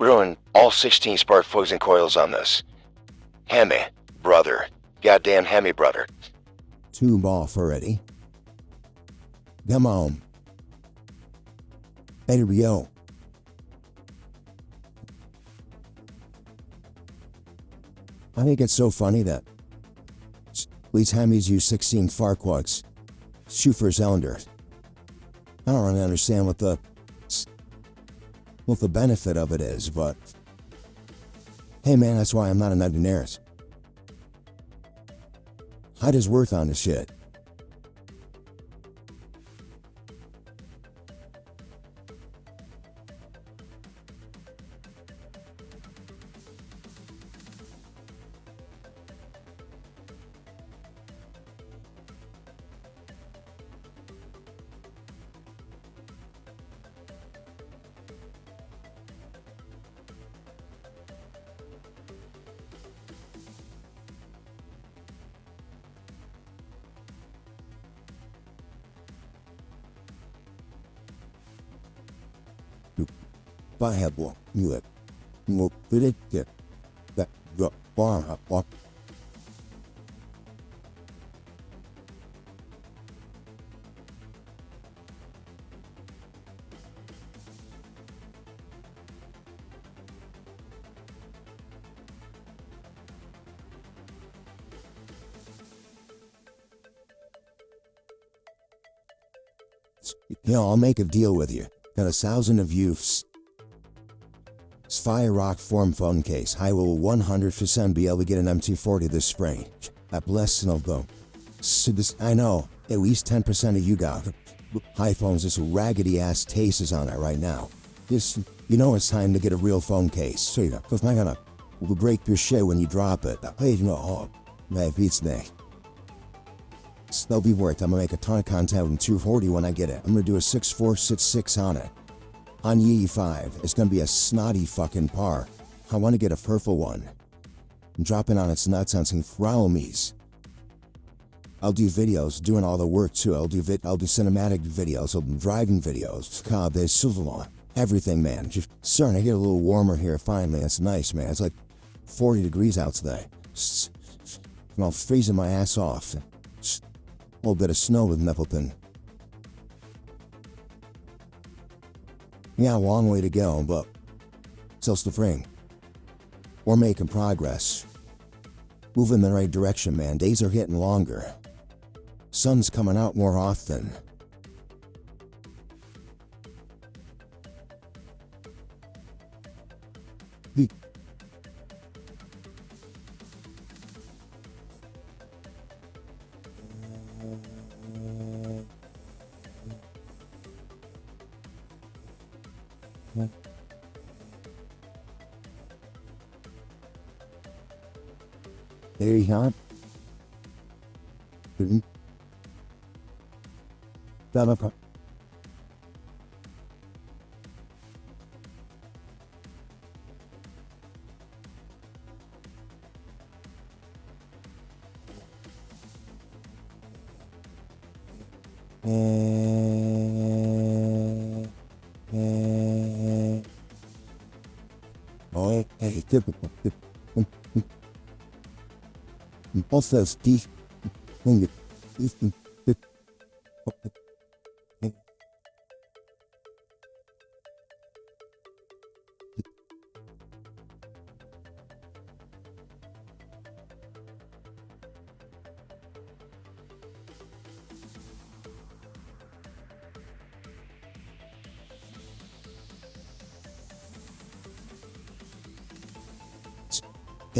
Ruin all 16 spark plugs and coils on this. HEMI, brother. Goddamn HEMI, brother. Tube off already. Come on. There we go. I think it's so funny that these HEMIs use 16 spark plugs. Shoot for cylinders. I don't really understand what the benefit of it is, but hey man, that's why I'm not an engineer. I just work on this shit. I have one, you have more predicted that the bar up. Yeah, I'll make a deal with you. Got 1,000 of youths. Fire rock form phone case. I will 100% be able to get an M240 this spring. That blessing of them. So this, I know, at least 10% of you got iPhones, this raggedy ass cases on it right now. This, you know it's time to get a real phone case. So you know, cause I'm gonna break your shit when you drop it. Hey, you know, oh, man, beats me. They'll be worth. I'm gonna make a ton of content with 240 when I get it. I'm gonna do a 6466 on it. On E5, it's gonna be a snotty fucking par. I wanna get a purple one. I'm dropping on its nuts on some Frowmies. I'll do videos doing all the work too. I'll do cinematic videos, I'll do driving videos. God, there's Silverlawn. Everything, man. Just starting to get a little warmer here finally. It's nice, man. It's like 40 degrees out today. I'm freezing my ass off. A little bit of snow with Neppleton. Yeah, a long way to go, but still spring. We're making progress. Moving in the right direction, man. Days are getting longer. Sun's coming out more often. There you go. Oh, hey, typical. Also, Steve,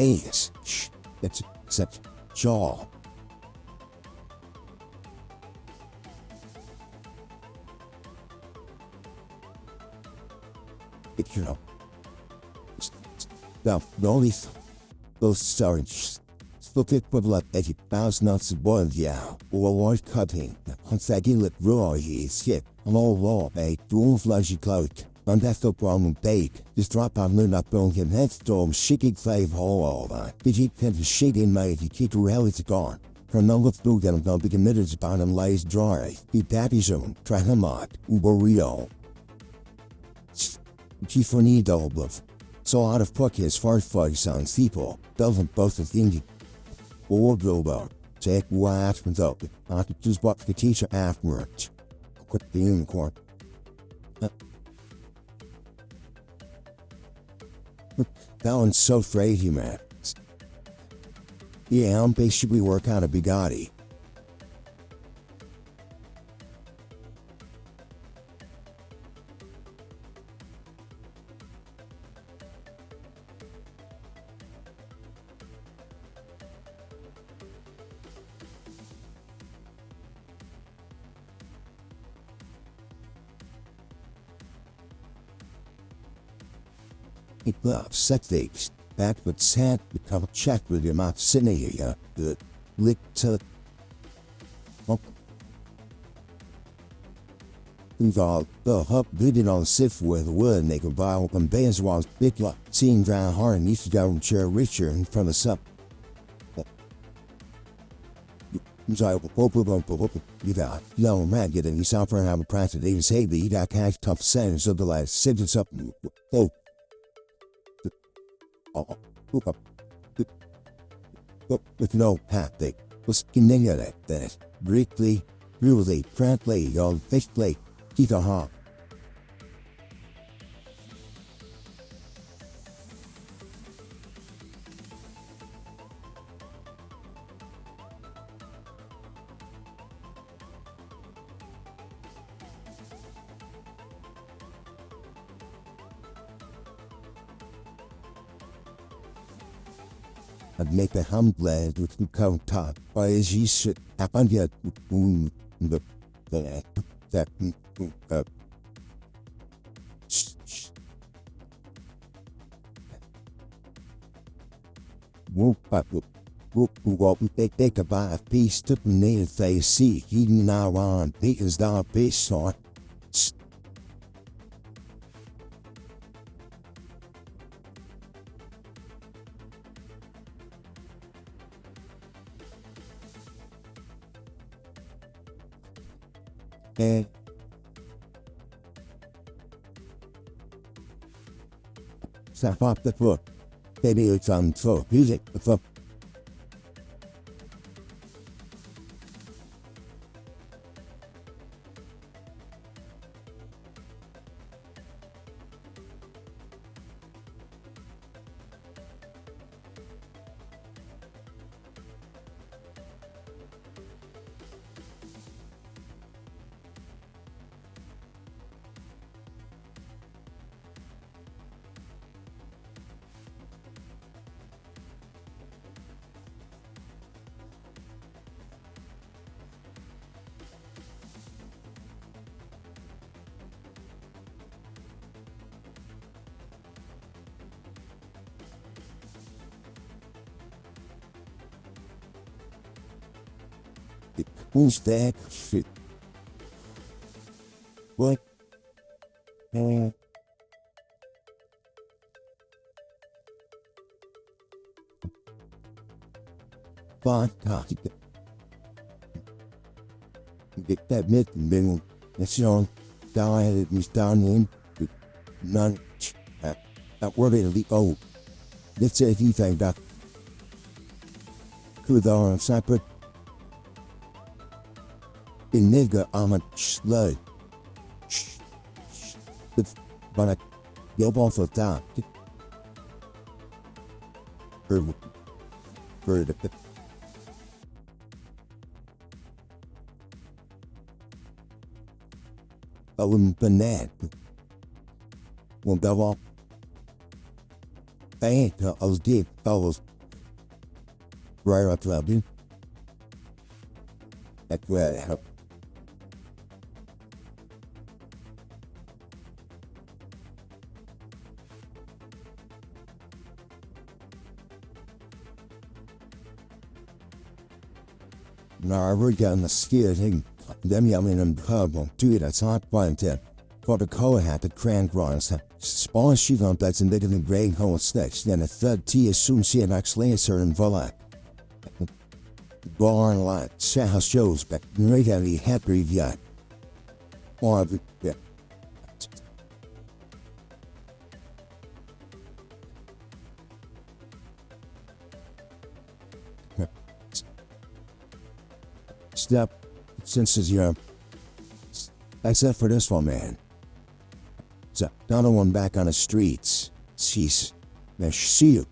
Vegas. Shh, that's except jaw. It, you know, the only those storage look at what at it bounce nuts boiled yeah, or white cutting. On second lit raw is hit, on all law, a dual flashy cloak. On that's the problem bake. Just drop on Luna Bone him headstorm shaking five hole over. Did he tend to shade in my keep reality gone? From no look through them don't be committed to bottom lies dry. Be daddy zone, try him out, uber real. Chief on e double bluff. Så out of pocket fartföljsamt people, doesn't both of things. Oorbilder, take what happens up, after just what the teacher afterwards. Quit the unicorn. That one's so crazy, man. Yeah, I'm basically work out a Bugatti. It loves set things. That would sad become check with your mouth sitting here, the lick to we've all the hub bidding on sift with wood and they could buy open bands while big luck seeing dry hard and used to go and share richer in front of sup. You got no man getting you suffer and have a practice even say the eat out cash tough sentence of the last sentence up. Oh. With no path they was kinniga that briefly, really, proudly, on fishly, keep a hop. I'd make the humbled with the count top, or as you should happen yet, what we take about a piece to the native face, see, eating now on, because the piece on. And step up the foot. Maybe it's on so music the foot. Who's that shit? What? Fantastic. Get that myth and then that's on died at me down in none that word it'll be old. Let's say if you think that could on separate in nigga I'm a slug. But I go off of that. For the I wouldn't been that. Won't go off. I was deep. I was right up to that. That's where I helped. Now I worked down the skier thing. Then I'm in a pub on 2 that's hot by 10. For the color hat the crank runs. Spawn sheet on that's in the gray hole snatch. Then a third tea as soon she an actually a certain vola. Barn light, house shows back right out of the happy yacht. Or yeah. step since it's your. That's it for this one, man. So, another one back on the streets. Jeez. Man, see you.